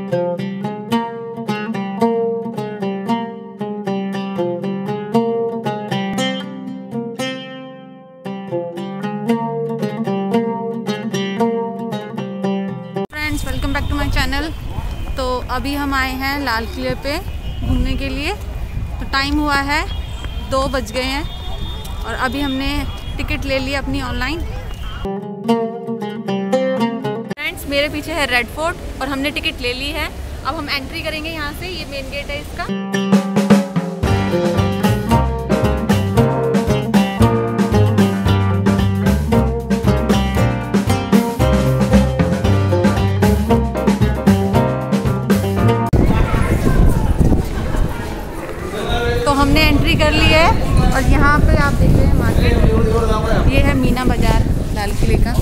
Welcome back to my channel. तो अभी हम आए हैं लाल किले पे घूमने के लिए। तो टाइम हुआ है 2 बज गए हैं और अभी हमने टिकट ले ली अपनी ऑनलाइन। फ्रेंड्स, मेरे पीछे है रेड फोर्ट और हमने टिकट ले ली है। अब हम एंट्री करेंगे यहाँ से। ये मेन गेट है इसका। तो हमने एंट्री कर ली है और यहाँ पे आप देख रहे हैं मार्केट। ये है मीना बाजार लाल किले का।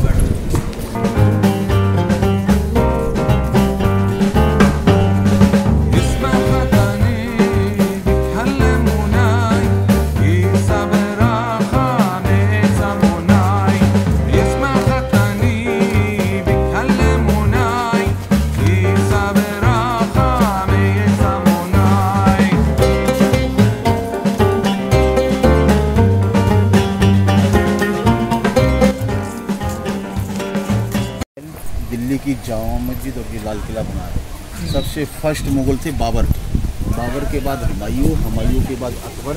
दिल्ली की जामा मस्जिद और ये लाल किला बनाया। सबसे फर्स्ट मुगल थे बाबर। बाबर के बाद हुमायूं, हुमायूं के बाद अकबर,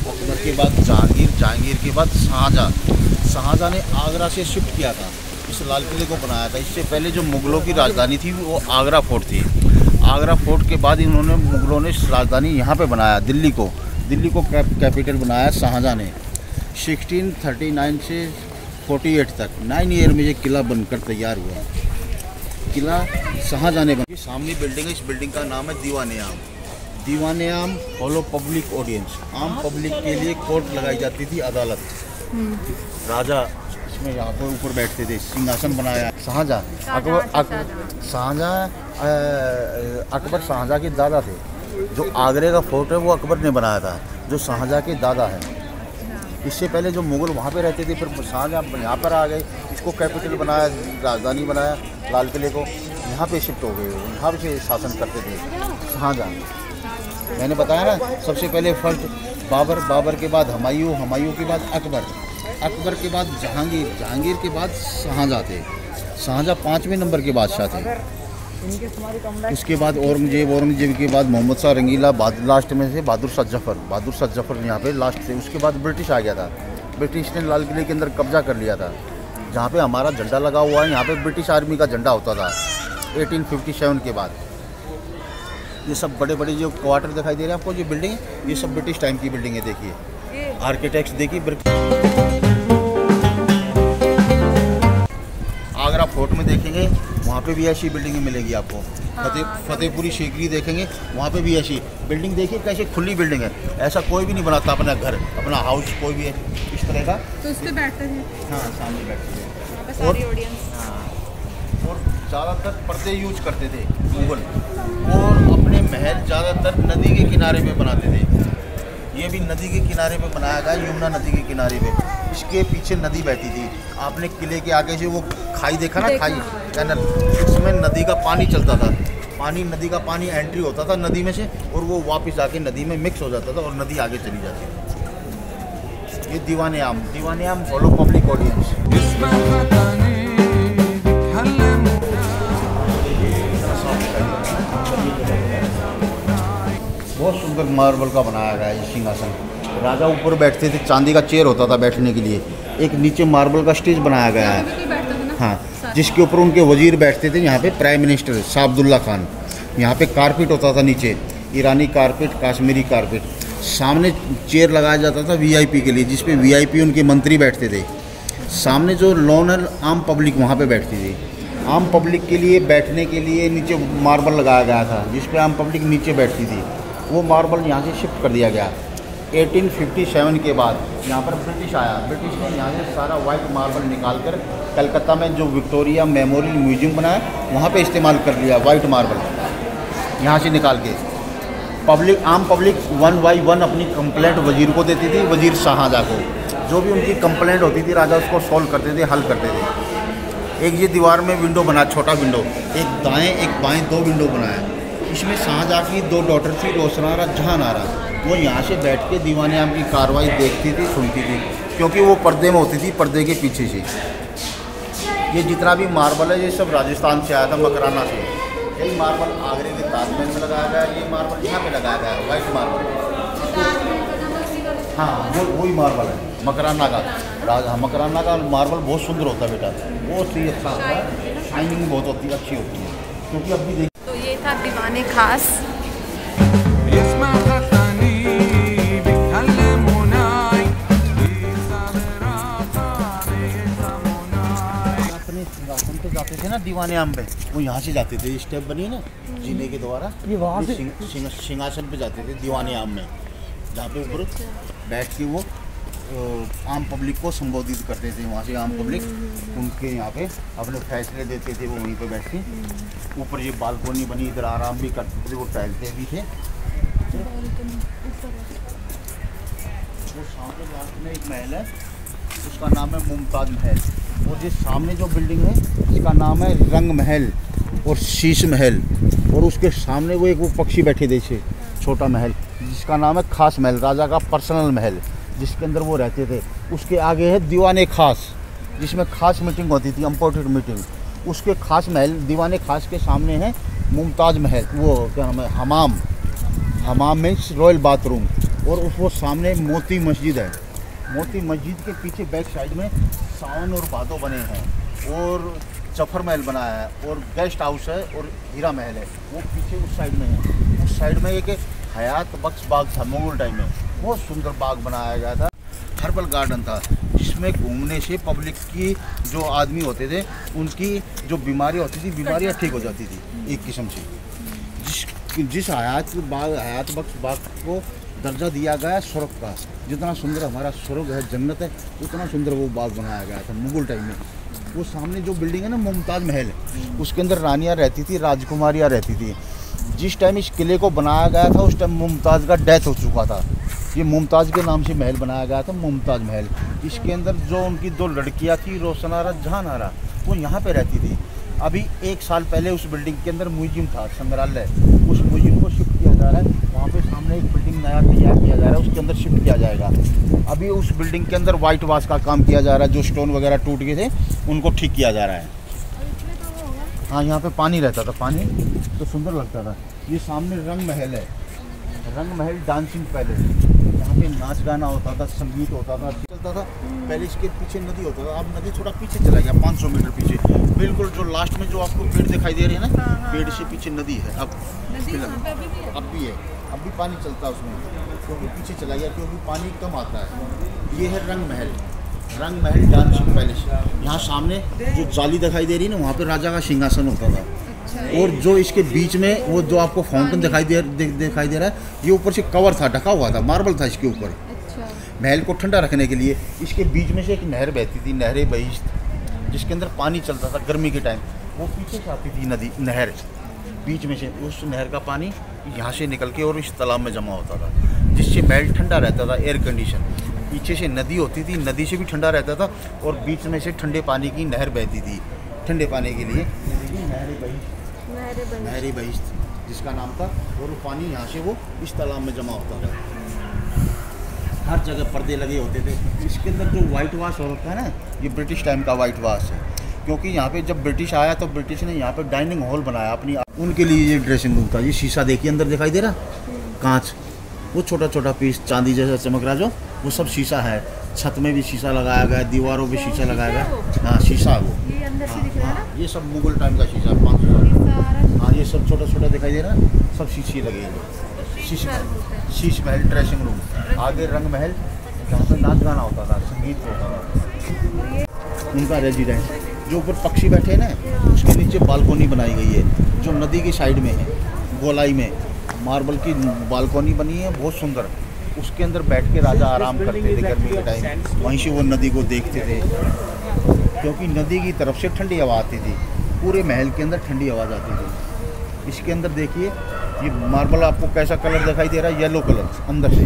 अकबर के बाद जहांगीर, जहांगीर के बाद शाहजहाँ। शाहजहाँ ने आगरा से शिफ्ट किया था, इस लाल किले को बनाया था। इससे पहले जो मुगलों की राजधानी थी वो आगरा फोर्ट थी। आगरा फोर्ट के बाद इन्होंने मुगलों ने राजधानी यहाँ पे बनाया, दिल्ली को कैपिटल बनाया शाहजहाँ ने। 1639 से 48 तक 9 ईयर में ये किला बनकर तैयार हुआ। किला शाहजहाँ ने बनाया। सामने बिल्डिंग है, इस बिल्डिंग का नाम है दीवाने आम। दीवाने आम फॉलो पब्लिक ऑडियंस। आम पब्लिक के लिए कोर्ट लगाई जाती थी, अदालत। राजा इसमें यहाँ पर ऊपर बैठते थे, सिंहासन बनाया शाहजहाँ। अकबर शाहजहाँ के दादा थे। जो आगरे का फोर्ट है वो अकबर ने बनाया था, जो शाहजहाँ के दादा है। इससे पहले जो मुगल वहाँ पे रहते थे, फिर शाहजहाँ यहाँ पर आ गए, इसको कैपिटल बनाया, राजधानी बनाया लाल किले को। यहाँ पे शिफ्ट हो गए, यहाँ पे शासन करते थे शाहजहाँ। मैंने बताया ना, सबसे पहले फर्स्ट बाबर, बाबर के बाद हुमायूं, हुमायूं के बाद अकबर, अकबर के बाद जहांगीर, जहांगीर के बाद शाहजहाँ थे। शाहजहाँ 5वें नंबर के बादशाह थे। उसके बाद औरंगजेब, औरंगजेब के बाद मोहम्मद शाह रंगीला, लास्ट में से बहादुर शाह जफर। बहादुर शाह जफर यहाँ पे लास्ट थे। उसके बाद ब्रिटिश आ गया था। ब्रिटिश ने लाल किले के अंदर कब्जा कर लिया था। जहाँ पे हमारा झंडा लगा हुआ है, यहाँ पे ब्रिटिश आर्मी का झंडा होता था 1857 के बाद। ये सब बड़े बड़े जो क्वार्टर दिखाई दे रहे हैं आपको, जो बिल्डिंग है, ये सब ब्रिटिश टाइम की बिल्डिंग है। देखिए आर्किटेक्ट्स देखिए। आगरा फोर्ट में देखेंगे, वहाँ पे भी ऐसी बिल्डिंगें मिलेगी आपको। फतेहपुरी सीकरी देखेंगे, वहाँ पे भी ऐसी बिल्डिंग। देखिए कैसे खुली बिल्डिंग है, ऐसा कोई भी नहीं बनाता अपना घर, अपना हाउस कोई भी है इस तरह का। तो इस पे बैठते थे। हाँ, सामने बैठते थे। सारी ऑडियंस। हाँ, और ज़्यादातर पर्दे यूज करते थे मुगल, और अपने महल ज़्यादातर नदी के किनारे पे बनाते थे। ये भी नदी के किनारे पे बनाया गया, यमुना नदी के किनारे पे। इसके पीछे नदी बहती थी। आपने किले के आगे से वो खाई देखा ना, खाई कैनल, उसमें नदी का पानी चलता था। नदी का पानी एंट्री होता था नदी में से, और वो वापस आके नदी में मिक्स हो जाता था और नदी आगे चली जाती थी। ये दीवाने आम फॉलो पब्लिक ऑडियंस। बहुत सुंदर मार्बल का बनाया गया है सिंहासन। राजा ऊपर बैठते थे, चांदी का चेयर होता था बैठने के लिए। एक नीचे मार्बल का स्टेज बनाया गया है, हाँ, जिसके ऊपर उनके वजीर बैठते थे। यहाँ पे प्राइम मिनिस्टर शाह अब्दुल्ला खान। यहाँ पे कारपेट होता था नीचे, ईरानी कारपेट, कश्मीरी कारपेट। सामने चेयर लगाया जाता था वीआईपी के लिए, जिसपे वीआईपी उनके मंत्री बैठते थे। सामने जो लॉनर आम पब्लिक वहाँ पे बैठती थी। आम पब्लिक के लिए बैठने के लिए नीचे मार्बल लगाया गया था, जिसपे आम पब्लिक नीचे बैठती थी। वो मार्बल यहाँ से शिफ्ट कर दिया गया 1857 के बाद। यहाँ पर ब्रिटिश आया, ब्रिटिश ने यहाँ से सारा वाइट मार्बल निकाल कर कलकत्ता में जो विक्टोरिया मेमोरियल म्यूजियम बनाया, वहाँ पे इस्तेमाल कर लिया वाइट मार्बल। यहाँ से निकाल के आम पब्लिक 1 बाई 1 अपनी कंप्लेंट वजीर को देती थी, वजीर शाहजहाँ को। जो भी उनकी कंप्लेंट होती थी, राजा उसको सॉल्व करते थे, हल करते थे। एक ये दीवार में विंडो बना, छोटा विंडो, एक दाएं एक बाएं 2 विंडो बनाया। इसमें शाहजहाँ की 2 डॉटर थी, रोशनारा जहानारा। वो यहाँ से बैठ के दीवाने आम की कार्रवाई देखती थी, सुनती थी, क्योंकि वो पर्दे में होती थी, पर्दे के पीछे से। ये जितना भी मार्बल है ये सब राजस्थान से आया था, मकराना से। यही मार्बल आगरे के ताजमहल में लगाया गया, ये मार्बल यहाँ पे लगाया गया है, वाइट मार्बल। हाँ, वो वही मार्बल है मकराना का। मकराना का मार्बल बहुत सुंदर होता है बेटा, बहुत ही अच्छा होता है, शाइनिंग बहुत होती है, अच्छी होती है। क्योंकि अभी देख, तो ये था दीवाने खास। सिंहासन पे जाते थे ना दीवाने आम पे, वो यहाँ से जाते थे, स्टेप बनी ना जीने के द्वारा, ये वहाँ से सिंहासन पे जाते थे दीवाने आम में, जहाँ पे ऊपर बैठ के वो आम पब्लिक को संबोधित करते थे। वहाँ से आम पब्लिक उनके यहाँ पे अपने फैसले देते थे, वो वहीं पे बैठ के। ऊपर ये बालकोनी बनी, इधर आराम भी करते थे, वो टहलते भी थे। वो सामने लास्ट में एक महल है, उसका नाम है मुमताज महल। और ये सामने जो बिल्डिंग है इसका नाम है रंग महल और शीश महल। और उसके सामने वो एक वो पक्षी बैठे थे, छोटा महल, जिसका नाम है खास महल, राजा का पर्सनल महल, जिसके अंदर वो रहते थे। उसके आगे है दीवाने खास, जिसमें खास मीटिंग होती थी, इम्पोर्टेड मीटिंग। उसके खास महल दीवाने खास के सामने है मुमताज महल, वो क्या नाम है, हमाम। हमाम मीन्स रॉयल बाथरूम। और वो सामने मोती मस्जिद है। मोती मस्जिद के पीछे बैक साइड में सावन और भादो बने हैं, और जफर महल बनाया है, और गेस्ट हाउस है, और हीरा महल है, वो पीछे उस साइड में है। उस साइड में एक हयात बख्श बाग था, मुगल टाइम में बहुत सुंदर बाग बनाया गया था। हर्बल गार्डन था, जिसमें घूमने से पब्लिक की जो आदमी होते थे उनकी जो बीमारियाँ होती थी, बीमारियाँ ठीक हो जाती थी एक किस्म से। जिस हयात बख्श बाग को दर्जा दिया गया स्वर्ग का, जितना सुंदर हमारा स्वर्ग है, जन्नत है, उतना सुंदर वो बाग बनाया गया था मुगल टाइम में। वो सामने जो बिल्डिंग है ना मुमताज महल, उसके अंदर रानियाँ रहती थी, राजकुमारियाँ रहती थी। जिस टाइम इस किले को बनाया गया था उस टाइम मुमताज़ का डेथ हो चुका था। ये मुमताज़ के नाम से महल बनाया गया था, मुमताज महल। इसके अंदर जो उनकी 2 लड़कियाँ थी, रोशनारा जहानारा, वो यहाँ पे रहती थी। अभी 1 साल पहले उस बिल्डिंग के अंदर म्यूजियम था, संग्रहालय, उस म्यूजियम को शिफ्ट किया जा रहा है। वहाँ पे सामने एक बिल्डिंग नया तैयार किया जा रहा है, उसके अंदर शिफ्ट किया जाएगा। अभी उस बिल्डिंग के अंदर वाइट वाश का काम किया जा रहा है, जो स्टोन वगैरह टूट गए थे उनको ठीक किया जा रहा है। हाँ, यहाँ पे पानी रहता था, पानी तो सुंदर लगता था। ये सामने रंग महल है, रंग महल डांसिंग पैलेस, यहाँ पे नाच गाना होता था, संगीत होता था, चलता था। पहले इसके पीछे नदी होता था, अब नदी थोड़ा पीछे चला गया, 500 मीटर पीछे, बिल्कुल जो लास्ट में जो आपको पेड़ दिखाई दे रहे हैं ना, पेड़ से पीछे नदी है। अब भी है, अब भी पानी चलता है उसमें, क्योंकि पीछे चला गया, क्योंकि पानी कम आता है। ये है रंग महल, रंग महल डांसिंग पैलेस। यहाँ सामने जो जाली दिखाई दे रही है ना, वहाँ पे राजा का सिंहासन होता था। और जो इसके बीच में वो जो आपको फाउंटेन दिखाई दे रहा है, ये ऊपर से कवर था, ढका हुआ था, मार्बल था इसके ऊपर। महल को ठंडा रखने के लिए इसके बीच में से एक नहर बहती थी, नहरे बहिश्त, जिसके अंदर पानी चलता था गर्मी के टाइम। वो पीछे से आती थी नदी, नहर बीच में से, उस नहर का पानी यहाँ से निकल के और इस तालाब में जमा होता था, जिससे महल ठंडा रहता था, एयर कंडीशन। पीछे से नदी होती थी, नदी से भी ठंडा रहता था, और बीच में से ठंडे पानी की नहर बहती थी, ठंडे पानी के लिए नहरे बहिश्त जिसका नाम था। और वो पानी यहाँ से वो इस तालाब में जमा होता था। हर जगह पर्दे लगे होते थे। इसके अंदर जो वाइट वाश होता है ना, ये ब्रिटिश टाइम का वाइट वाश है, क्योंकि यहाँ पे जब ब्रिटिश आया तो ब्रिटिश ने यहाँ पे डाइनिंग हॉल बनाया अपनी, उनके लिए ये ड्रेसिंग रूम था। ये शीशा देखिए अंदर दिखाई दे रहा, कांच, वो छोटा छोटा पीस चांदी जैसा चमक रहा, जो वो सब शीशा है। छत में भी शीशा लगाया गया, दीवारों पे शीशा लगाया गया। हाँ, शीशा वो, हाँ, ये सब मुगल टाइम का शीशा, 500 साल। हाँ, ये सब छोटा छोटा दिखाई दे रहा है, सब शीशे लगे हैं। शीश महल ड्रेसिंग रूम, आगे रंग महल, जहाँ पर नाच गाना होता था, संगीत होता था। उनका रेजिडेंस, जो ऊपर पक्षी बैठे हैं ना, उसके नीचे बालकोनी बनाई गई है, जो नदी की साइड में है, गोलाई में मार्बल की बालकोनी बनी है, बहुत सुंदर। उसके अंदर बैठ के राजा आराम करते थे गर्मी के टाइम, वहीं से वो नदी को देखते थे, क्योंकि नदी की तरफ से ठंडी हवा आती थी, पूरे महल के अंदर ठंडी आवाज़ आती थी। इसके अंदर देखिए, ये मार्बल आपको कैसा कलर दिखाई दे रहा है, येलो कलर अंदर से,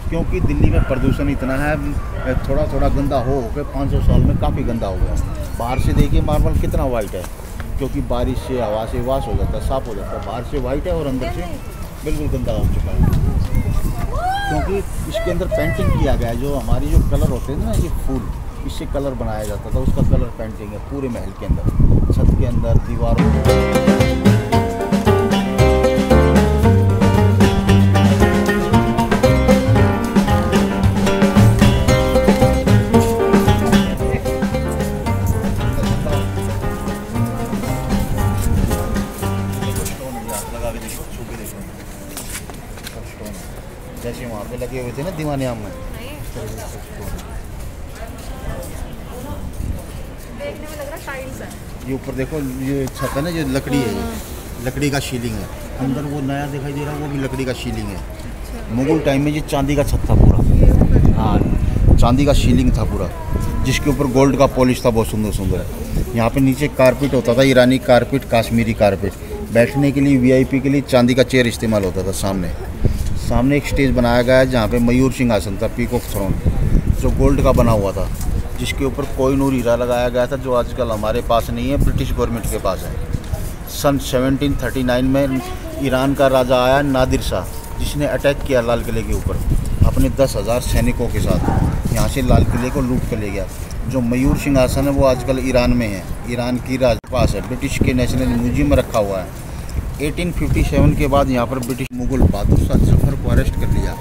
क्योंकि दिल्ली में प्रदूषण इतना है, थोड़ा थोड़ा गंदा हो गया, 500 साल में काफ़ी गंदा हो गया। बाहर से देखिए मार्बल कितना वाइट है, क्योंकि बारिश से हवा से वाश हो जाता है, साफ़ हो जाता है। बाहर से वाइट है और अंदर से बिल्कुल गंदा हो चुका है, क्योंकि इसके अंदर पेंटिंग किया गया है। जो हमारी जो कलर होते हैं ना, ये फूल, इससे कलर बनाया जाता था, उसका कलर पेंटिंग है पूरे महल के अंदर, छत के अंदर, दीवारों में। जैसे वहाँ पे लगे हुए थे ना दीवाने आम में, देखने में लग रहा टाइल्स है। ये ऊपर देखो, ये छत है ना, जो लकड़ी है, लकड़ी का शीलिंग है। अंदर वो नया दिखाई दे रहा है, वो भी लकड़ी का शीलिंग है। मुगल टाइम में ये चांदी का छत था पूरा, हाँ चांदी का शीलिंग था पूरा, जिसके ऊपर गोल्ड का पॉलिश था, बहुत सुंदर सुंदर है। यहाँ पे नीचे कारपेट होता था, ईरानी कारपेट, काश्मीरी कारपेट। बैठने के लिए वीआईपी के लिए चांदी का चेयर इस्तेमाल होता था। सामने एक स्टेज बनाया गया है, जहाँ पे मयूर सिंहासन था, पीकॉक थ्रोन, जो गोल्ड का बना हुआ था, जिसके ऊपर कोहिनूर हीरा लगाया गया था, जो आजकल हमारे पास नहीं है, ब्रिटिश गवर्नमेंट के पास है। सन 1739 में ईरान का राजा आया नादिर शाह, जिसने अटैक किया लाल किले के ऊपर अपने 10,000 सैनिकों के साथ। यहाँ से लाल किले को लूट कर ले गया। जो मयूर सिंहासन है वो आजकल ईरान में है, ईरान की राज पास है, ब्रिटिश के नेशनल म्यूजियम में रखा हुआ है। 1857 के बाद यहाँ पर ब्रिटिश मुगल बहादुर शाह जफर को अरेस्ट कर लिया,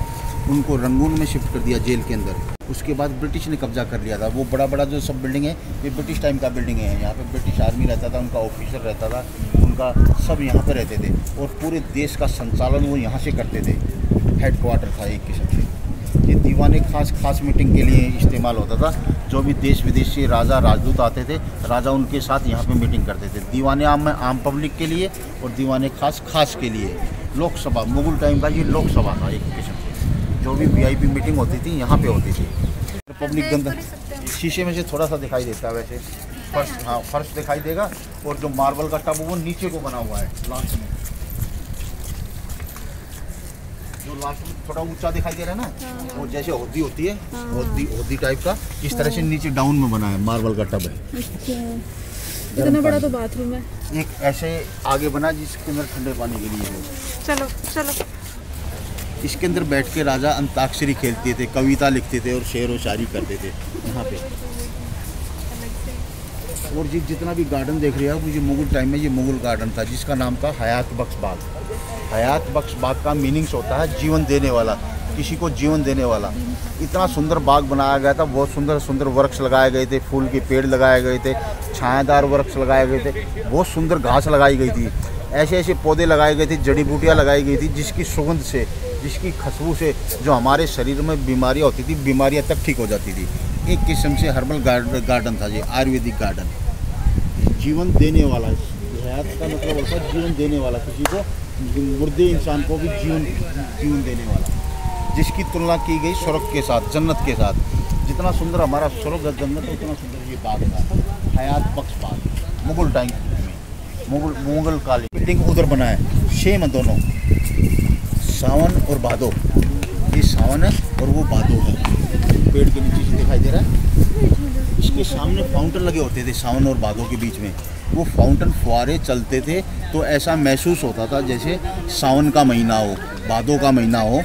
उनको रंगून में शिफ्ट कर दिया जेल के अंदर। उसके बाद ब्रिटिश ने कब्जा कर लिया था। वो बड़ा बड़ा जो सब बिल्डिंग है, ये ब्रिटिश टाइम का बिल्डिंग है। यहाँ पे ब्रिटिश आर्मी रहता था, उनका ऑफिसर रहता था, उनका सब यहाँ पे रहते थे, और पूरे देश का संचालन वो यहाँ से करते थे। हेड क्वार्टर था एक किस्म से। ये दीवाने खास मीटिंग के लिए इस्तेमाल होता था। जो भी देश विदेश से राजा राजदूत आते थे, राजा उनके साथ यहाँ पे मीटिंग करते थे। दीवाने आम में आम पब्लिक के लिए, और दीवाने खास के लिए। लोकसभा, मुगल टाइम का ये लोकसभा था एक किस्म से। जो भी वीआईपी मीटिंग होती थी यहाँ पे होती थी। पब्लिक गंदा शीशे में से थोड़ा सा दिखाई देता है वैसे, फर्श, हाँ फर्श दिखाई देगा। और जो मार्बल का टब वो नीचे को बना हुआ है लास्ट में, जो लास्ट में थोड़ा ऊंचा दिखाई दे रहा है ना, वो जैसे होदी होती है, होदी टाइप का, इस तरह से नीचे डाउन में बना है, मार्बल का टब है। इतना बड़ा तो बाथरूम है। एक ऐसे आगे बना जिसके अंदर ठंडे पानी के लिए है। चलो इसके अंदर बैठ के राजा अंताक्षरी खेलते थे, कविता लिखते थे और शेर व शायरी करते थे यहाँ पे। और जितना भी गार्डन देख रहे हो, ये मुगल टाइम में ये मुगल गार्डन था, जिसका नाम था हयात बख्श बाग। हयात बख्श बाग का मीनिंग्स होता है जीवन देने वाला, किसी को जीवन देने वाला। इतना सुंदर बाग बनाया गया था, बहुत सुंदर सुंदर वृक्ष लगाए गए थे, फूल के पेड़ लगाए गए थे, छायादार वृक्ष लगाए गए थे, बहुत सुंदर घास लगाई गई थी, ऐसे पौधे लगाए गए थे, जड़ी बूटियाँ लगाई गई थी, जिसकी सुगंध से, जिसकी खुशबू से जो हमारे शरीर में बीमारियाँ होती थी, बीमारियाँ तक ठीक हो जाती थी। एक किस्म से हर्बल गार्डन था ये, आयुर्वेदिक गार्डन। जीवन देने वाला, हयात का मतलब होता है जीवन देने वाला, किसी को, मुर्दे इंसान को भी जीवन देने वाला, जिसकी तुलना की गई स्वर्ग के साथ, जन्नत के साथ। जितना सुंदर हमारा स्वर्ग है, जन्नत है, उतना सुंदर ये बाग था, हयात बख्श बाग। मुगल टाइम में, मुगल काली बिल्डिंग उधर बना है, सेम है दोनों, सावन और भादो। ये सावन है और वो भादो है, पेड़ के नीचे से दिखाई दे रहा है। इसके सामने फाउंटेन लगे होते थे सावन और भादो के बीच में। वो फाउंटेन फुहारे चलते थे तो ऐसा महसूस होता था जैसे सावन का महीना हो, भादो का महीना हो,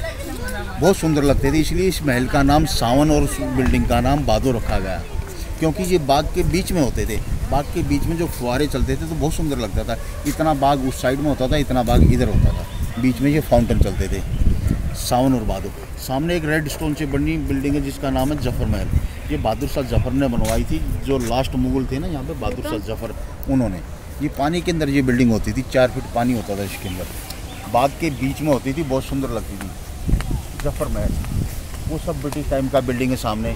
बहुत सुंदर लगते थे। इसलिए इस महल का नाम सावन और उस बिल्डिंग का नाम भादो रखा गया, क्योंकि ये बाग के बीच में होते थे। बाग के बीच में जो फुहारे चलते थे तो बहुत सुंदर लगता था। इतना बाग उस साइड में होता था, इतना बाग इधर होता था, बीच में ये फाउंटेन चलते थे, सावन और भादो। सामने एक रेड स्टोन से बनी बिल्डिंग है जिसका नाम है जफर महल। ये बहादुर शाह जफर ने बनवाई थी, जो लास्ट मुगल थे ना यहाँ पे, बहादुर शाह जफर, उन्होंने। ये पानी के अंदर ये बिल्डिंग होती थी, 4 फीट पानी होता था इसके अंदर, बाग के बीच में होती थी, बहुत सुंदर लगती थी जफर महल। वो सब ब्रिटिश टाइम का बिल्डिंग है सामने,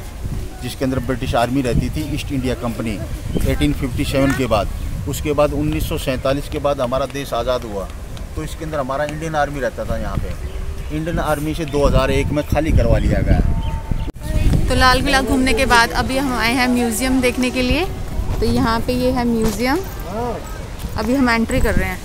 जिसके अंदर ब्रिटिश आर्मी रहती थी, ईस्ट इंडिया कंपनी 1857 के बाद। उसके बाद 1947 के बाद हमारा देश आज़ाद हुआ, तो इसके अंदर हमारा इंडियन आर्मी रहता था यहाँ पे। इंडियन आर्मी से 2001 में खाली करवा लिया गया। तो लाल किला घूमने के बाद अभी हम आए हैं म्यूज़ियम देखने के लिए। तो यहाँ पे ये है म्यूज़ियम, अभी हम एंट्री कर रहे हैं।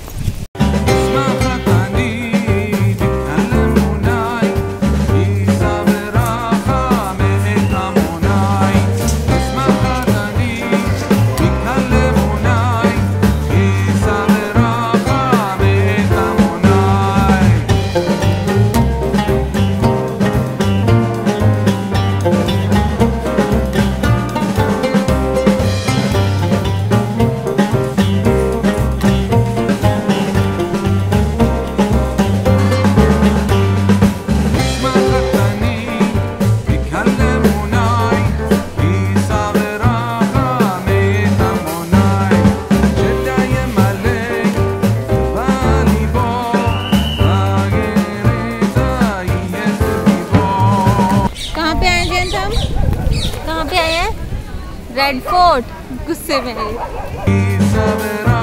के आए हैं रेड फोर्ट, गुस्से में है।